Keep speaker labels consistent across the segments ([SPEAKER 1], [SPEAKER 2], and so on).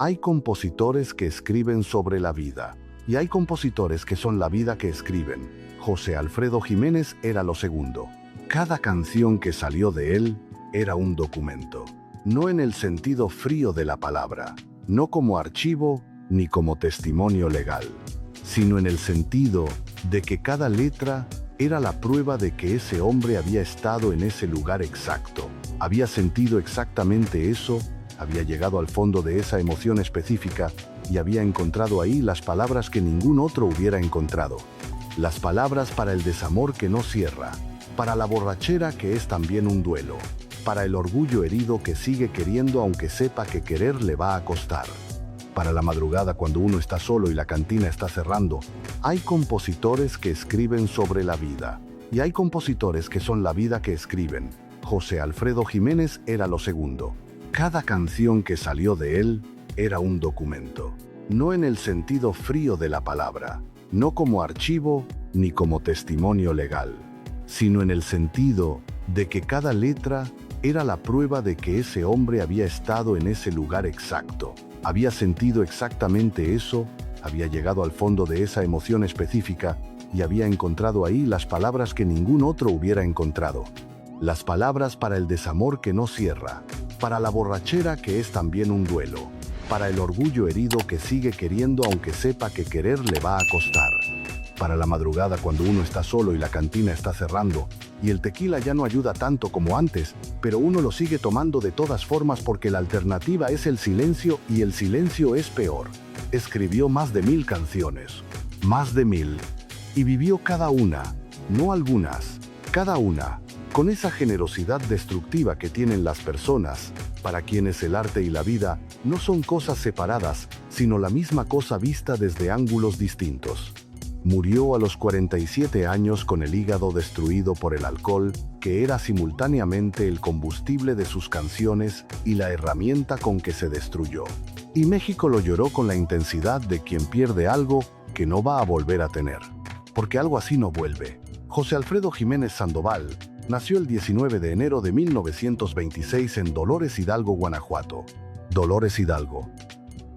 [SPEAKER 1] Hay compositores que escriben sobre la vida, y hay compositores que son la vida que escriben. José Alfredo Jiménez era lo segundo. Cada canción que salió de él era un documento. No en el sentido frío de la palabra, no como archivo ni como testimonio legal, sino en el sentido de que cada letra era la prueba de que ese hombre había estado en ese lugar exacto, había sentido exactamente eso, había llegado al fondo de esa emoción específica y había encontrado ahí las palabras que ningún otro hubiera encontrado. Las palabras para el desamor que no cierra, para la borrachera que es también un duelo, para el orgullo herido que sigue queriendo aunque sepa que querer le va a costar, para la madrugada cuando uno está solo y la cantina está cerrando. Hay compositores que escriben sobre la vida, y hay compositores que son la vida que escriben. José Alfredo Jiménez era lo segundo. Cada canción que salió de él era un documento, no en el sentido frío de la palabra, no como archivo ni como testimonio legal, sino en el sentido de que cada letra era la prueba de que ese hombre había estado en ese lugar exacto, había sentido exactamente eso, había llegado al fondo de esa emoción específica y había encontrado ahí las palabras que ningún otro hubiera encontrado. Las palabras para el desamor que no cierra, para la borrachera que es también un duelo, para el orgullo herido que sigue queriendo aunque sepa que querer le va a costar, para la madrugada cuando uno está solo y la cantina está cerrando, y el tequila ya no ayuda tanto como antes, pero uno lo sigue tomando de todas formas porque la alternativa es el silencio y el silencio es peor. Escribió más de 1000 canciones, más de 1000, y vivió cada una, no algunas, cada una, con esa generosidad destructiva que tienen las personas, para quienes el arte y la vida no son cosas separadas, sino la misma cosa vista desde ángulos distintos. Murió a los 47 años con el hígado destruido por el alcohol, que era simultáneamente el combustible de sus canciones y la herramienta con que se destruyó. Y México lo lloró con la intensidad de quien pierde algo que no va a volver a tener. Porque algo así no vuelve. José Alfredo Jiménez Sandoval nació el 19 de enero de 1926 en Dolores Hidalgo, Guanajuato. Dolores Hidalgo.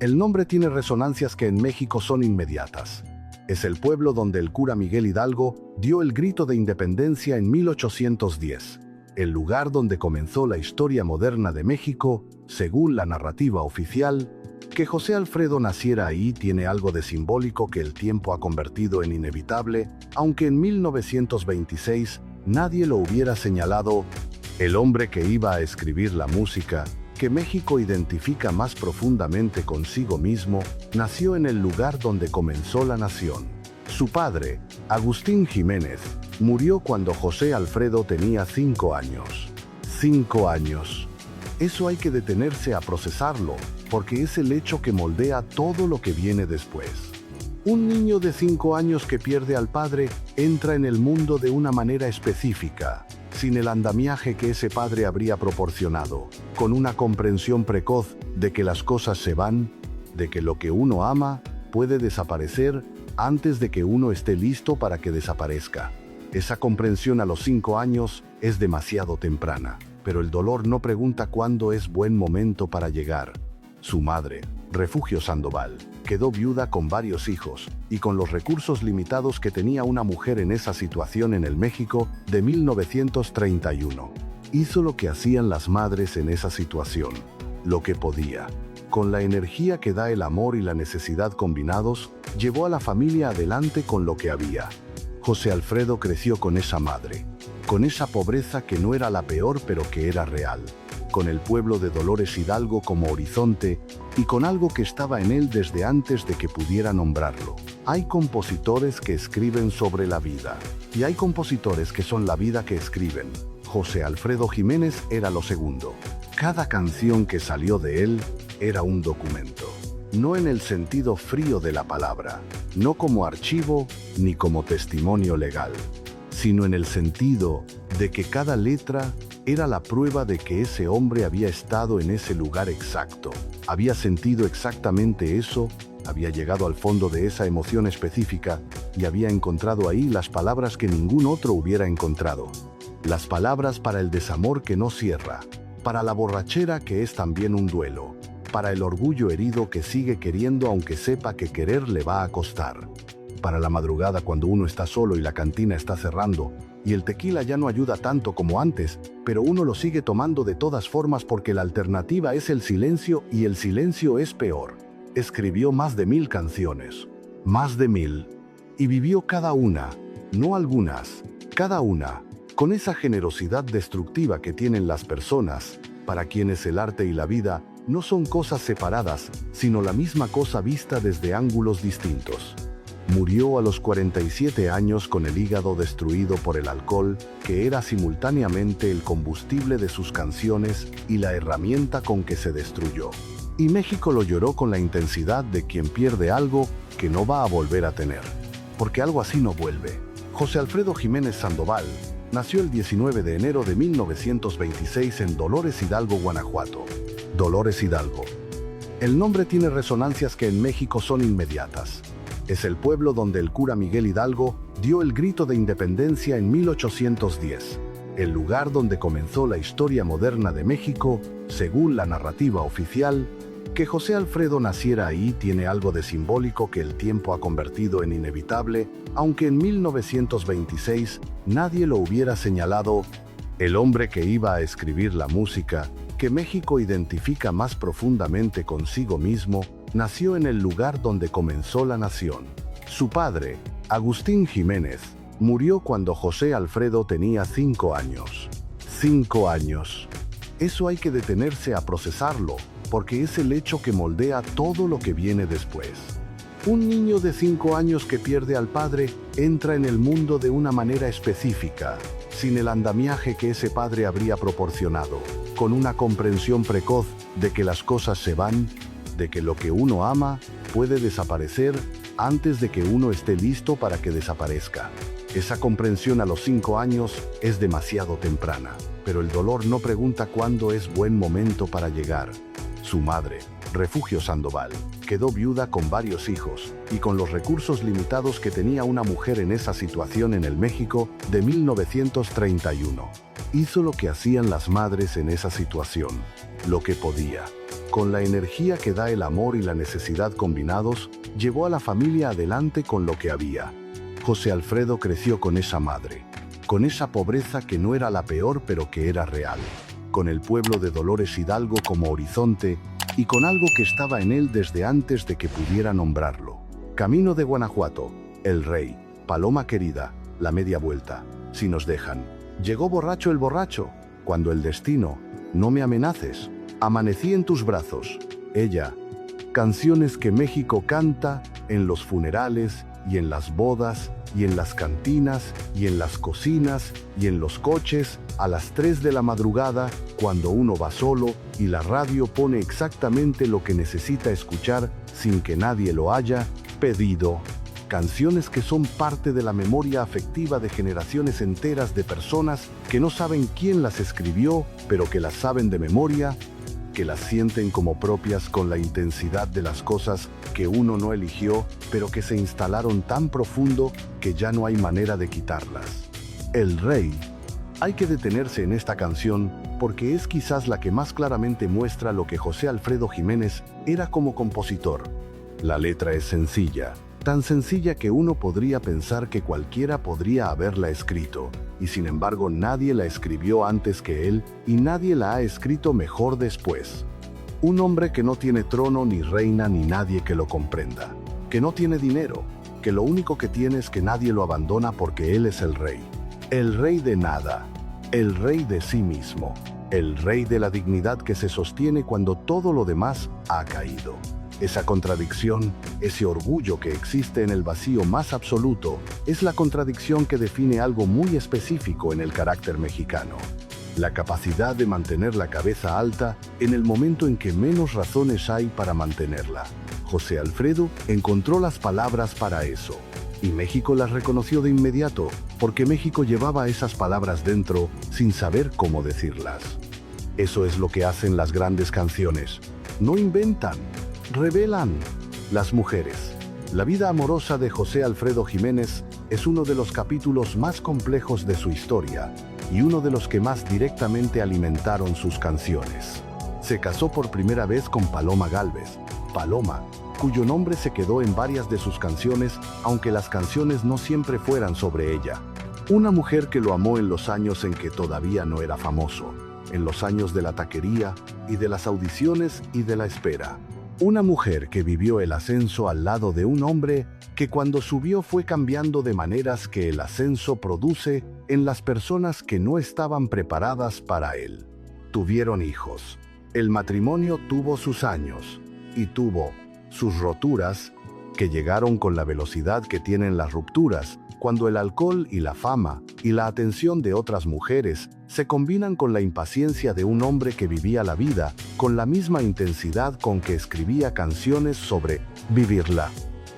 [SPEAKER 1] El nombre tiene resonancias que en México son inmediatas. Es el pueblo donde el cura Miguel Hidalgo dio el grito de independencia en 1810, el lugar donde comenzó la historia moderna de México, según la narrativa oficial. Que José Alfredo naciera ahí tiene algo de simbólico que el tiempo ha convertido en inevitable, aunque en 1926 nadie lo hubiera señalado. El hombre que iba a escribir la música que México identifica más profundamente consigo mismo, nació en el lugar donde comenzó la nación. Su padre, Agustín Jiménez, murió cuando José Alfredo tenía 5 años. 5 años. Eso hay que detenerse a procesarlo, porque es el hecho que moldea todo lo que viene después. Un niño de 5 años que pierde al padre entra en el mundo de una manera específica, sin el andamiaje que ese padre habría proporcionado, con una comprensión precoz de que las cosas se van, de que lo que uno ama puede desaparecer antes de que uno esté listo para que desaparezca. Esa comprensión a los 5 años es demasiado temprana, pero el dolor no pregunta cuándo es buen momento para llegar. Su madre, Refugio Sandoval, quedó viuda con varios hijos, y con los recursos limitados que tenía una mujer en esa situación en el México de 1931. Hizo lo que hacían las madres en esa situación, lo que podía. Con la energía que da el amor y la necesidad combinados, llevó a la familia adelante con lo que había. José Alfredo creció con esa madre, con esa pobreza que no era la peor pero que era real, con el pueblo de Dolores Hidalgo como horizonte y con algo que estaba en él desde antes de que pudiera nombrarlo. Hay compositores que escriben sobre la vida, y hay compositores que son la vida que escriben. José Alfredo Jiménez era lo segundo. Cada canción que salió de él era un documento, no en el sentido frío de la palabra, no como archivo ni como testimonio legal, sino en el sentido de que cada letra era la prueba de que ese hombre había estado en ese lugar exacto, había sentido exactamente eso, había llegado al fondo de esa emoción específica y había encontrado ahí las palabras que ningún otro hubiera encontrado. Las palabras para el desamor que no cierra, para la borrachera que es también un duelo, para el orgullo herido que sigue queriendo aunque sepa que querer le va a costar, para la madrugada cuando uno está solo y la cantina está cerrando, y el tequila ya no ayuda tanto como antes, pero uno lo sigue tomando de todas formas porque la alternativa es el silencio y el silencio es peor. Escribió más de 1000 canciones, más de 1000, y vivió cada una, no algunas, cada una, con esa generosidad destructiva que tienen las personas, para quienes el arte y la vida no son cosas separadas, sino la misma cosa vista desde ángulos distintos. Murió a los 47 años con el hígado destruido por el alcohol, que era simultáneamente el combustible de sus canciones y la herramienta con que se destruyó. Y México lo lloró con la intensidad de quien pierde algo que no va a volver a tener. Porque algo así no vuelve. José Alfredo Jiménez Sandoval nació el 19 de enero de 1926 en Dolores Hidalgo, Guanajuato. Dolores Hidalgo. El nombre tiene resonancias que en México son inmediatas. Es el pueblo donde el cura Miguel Hidalgo dio el grito de independencia en 1810, el lugar donde comenzó la historia moderna de México, según la narrativa oficial. Que José Alfredo naciera ahí tiene algo de simbólico que el tiempo ha convertido en inevitable, aunque en 1926 nadie lo hubiera señalado. El hombre que iba a escribir la música que México identifica más profundamente consigo mismo, nació en el lugar donde comenzó la nación. Su padre, Agustín Jiménez, murió cuando José Alfredo tenía 5 años. 5 años. Eso hay que detenerse a procesarlo, porque es el hecho que moldea todo lo que viene después. Un niño de 5 años que pierde al padre entra en el mundo de una manera específica, sin el andamiaje que ese padre habría proporcionado, con una comprensión precoz de que las cosas se van, de que lo que uno ama puede desaparecer antes de que uno esté listo para que desaparezca. Esa comprensión a los 5 años es demasiado temprana, pero el dolor no pregunta cuándo es buen momento para llegar. Su madre, Refugio Sandoval, quedó viuda con varios hijos, y con los recursos limitados que tenía una mujer en esa situación en el México de 1931. Hizo lo que hacían las madres en esa situación, lo que podía. Con la energía que da el amor y la necesidad combinados, llevó a la familia adelante con lo que había. José Alfredo creció con esa madre, con esa pobreza que no era la peor pero que era real, con el pueblo de Dolores Hidalgo como horizonte, y con algo que estaba en él desde antes de que pudiera nombrarlo. Camino de Guanajuato, El Rey, Paloma Querida, La Media Vuelta, Si nos dejan. Llegó borracho el borracho, Cuando el destino, No me amenaces, Amanecí en tus brazos, Ella. Canciones que México canta en los funerales y en las bodas y en las cantinas y en las cocinas y en los coches a las 3 de la madrugada cuando uno va solo y la radio pone exactamente lo que necesita escuchar sin que nadie lo haya pedido. Canciones que son parte de la memoria afectiva de generaciones enteras de personas que no saben quién las escribió, pero que las saben de memoria, que las sienten como propias con la intensidad de las cosas que uno no eligió, pero que se instalaron tan profundo que ya no hay manera de quitarlas. El Rey. Hay que detenerse en esta canción porque es quizás la que más claramente muestra lo que José Alfredo Jiménez era como compositor. La letra es sencilla, tan sencilla que uno podría pensar que cualquiera podría haberla escrito, y sin embargo nadie la escribió antes que él, y nadie la ha escrito mejor después. Un hombre que no tiene trono ni reina ni nadie que lo comprenda, que no tiene dinero, que lo único que tiene es que nadie lo abandona porque él es el rey de nada, el rey de sí mismo, el rey de la dignidad que se sostiene cuando todo lo demás ha caído. Esa contradicción, ese orgullo que existe en el vacío más absoluto, es la contradicción que define algo muy específico en el carácter mexicano. La capacidad de mantener la cabeza alta en el momento en que menos razones hay para mantenerla. José Alfredo encontró las palabras para eso, y México las reconoció de inmediato, porque México llevaba esas palabras dentro sin saber cómo decirlas. Eso es lo que hacen las grandes canciones. No inventan, revelan. Las mujeres. La vida amorosa de José Alfredo Jiménez es uno de los capítulos más complejos de su historia y uno de los que más directamente alimentaron sus canciones. Se casó por primera vez con Paloma Gálvez, Paloma, cuyo nombre se quedó en varias de sus canciones, aunque las canciones no siempre fueran sobre ella. Una mujer que lo amó en los años en que todavía no era famoso, en los años de la taquería y de las audiciones y de la espera. Una mujer que vivió el ascenso al lado de un hombre que cuando subió fue cambiando de maneras que el ascenso produce en las personas que no estaban preparadas para él. Tuvieron hijos. El matrimonio tuvo sus años y tuvo sus roturas, que llegaron con la velocidad que tienen las rupturas, cuando el alcohol y la fama y la atención de otras mujeres se combinan con la impaciencia de un hombre que vivía la vida con la misma intensidad con que escribía canciones sobre vivirla.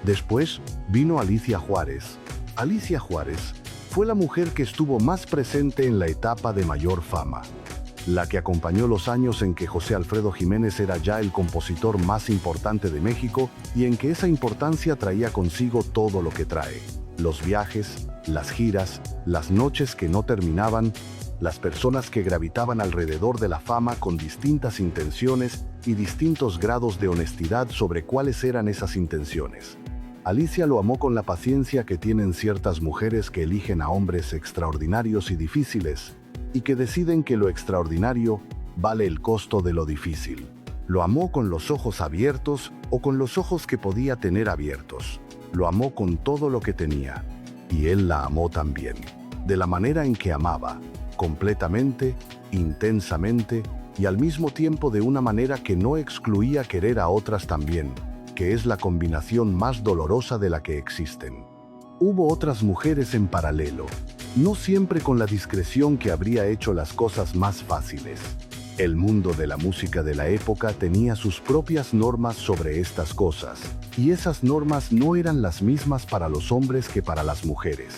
[SPEAKER 1] Después vino Alicia Juárez. Alicia Juárez fue la mujer que estuvo más presente en la etapa de mayor fama, la que acompañó los años en que José Alfredo Jiménez era ya el compositor más importante de México y en que esa importancia traía consigo todo lo que trae: los viajes, las giras, las noches que no terminaban, las personas que gravitaban alrededor de la fama con distintas intenciones y distintos grados de honestidad sobre cuáles eran esas intenciones. Alicia lo amó con la paciencia que tienen ciertas mujeres que eligen a hombres extraordinarios y difíciles, y que deciden que lo extraordinario vale el costo de lo difícil. Lo amó con los ojos abiertos o con los ojos que podía tener abiertos. Lo amó con todo lo que tenía. Y él la amó también, de la manera en que amaba, completamente, intensamente, y al mismo tiempo de una manera que no excluía querer a otras también, que es la combinación más dolorosa de la que existen. Hubo otras mujeres en paralelo, no siempre con la discreción que habría hecho las cosas más fáciles. El mundo de la música de la época tenía sus propias normas sobre estas cosas, y esas normas no eran las mismas para los hombres que para las mujeres.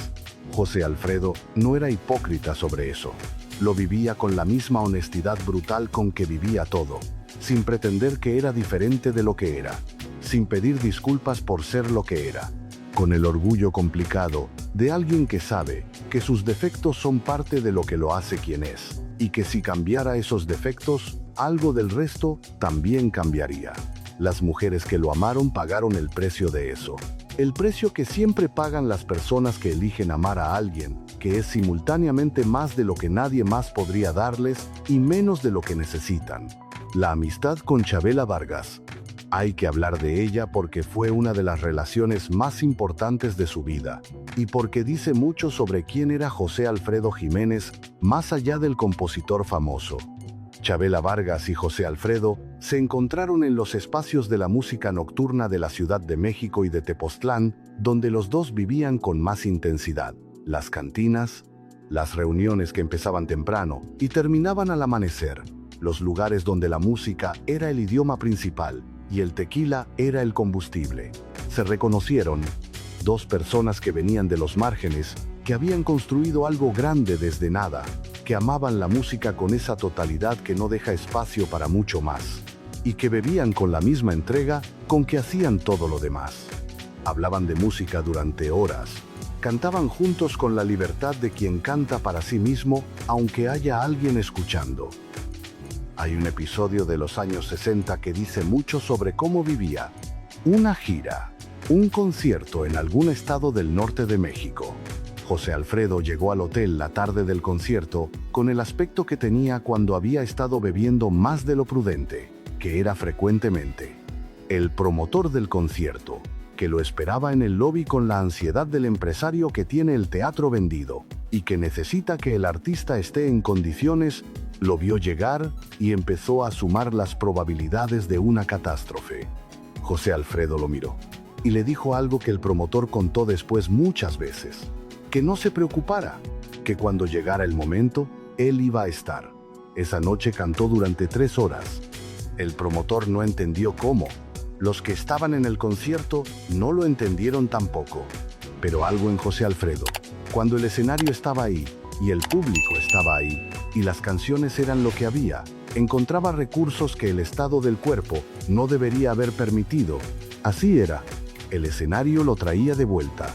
[SPEAKER 1] José Alfredo no era hipócrita sobre eso. Lo vivía con la misma honestidad brutal con que vivía todo, sin pretender que era diferente de lo que era, sin pedir disculpas por ser lo que era, con el orgullo complicado de alguien que sabe que sus defectos son parte de lo que lo hace quien es, y que si cambiara esos defectos, algo del resto también cambiaría. Las mujeres que lo amaron pagaron el precio de eso, el precio que siempre pagan las personas que eligen amar a alguien, que es simultáneamente más de lo que nadie más podría darles y menos de lo que necesitan. La amistad con Chavela Vargas. Hay que hablar de ella porque fue una de las relaciones más importantes de su vida, y porque dice mucho sobre quién era José Alfredo Jiménez, más allá del compositor famoso. Chavela Vargas y José Alfredo se encontraron en los espacios de la música nocturna de la Ciudad de México y de Tepoztlán, donde los dos vivían con más intensidad. Las cantinas, las reuniones que empezaban temprano y terminaban al amanecer, los lugares donde la música era el idioma principal y el tequila era el combustible. Se reconocieron, dos personas que venían de los márgenes, que habían construido algo grande desde nada, que amaban la música con esa totalidad que no deja espacio para mucho más, y que bebían con la misma entrega con que hacían todo lo demás. Hablaban de música durante horas, cantaban juntos con la libertad de quien canta para sí mismo, aunque haya alguien escuchando. Hay un episodio de los años 60 que dice mucho sobre cómo vivía una gira, un concierto en algún estado del norte de México. José Alfredo llegó al hotel la tarde del concierto con el aspecto que tenía cuando había estado bebiendo más de lo prudente, que era frecuentemente. El promotor del concierto, que lo esperaba en el lobby con la ansiedad del empresario que tiene el teatro vendido y que necesita que el artista esté en condiciones, lo vio llegar y empezó a sumar las probabilidades de una catástrofe. José Alfredo lo miró y le dijo algo que el promotor contó después muchas veces: que no se preocupara, que cuando llegara el momento, él iba a estar. Esa noche cantó durante 3 horas. El promotor no entendió cómo. Los que estaban en el concierto no lo entendieron tampoco. Pero algo en José Alfredo, cuando el escenario estaba ahí, y el público estaba ahí, y las canciones eran lo que había, encontraba recursos que el estado del cuerpo no debería haber permitido. Así era. El escenario lo traía de vuelta.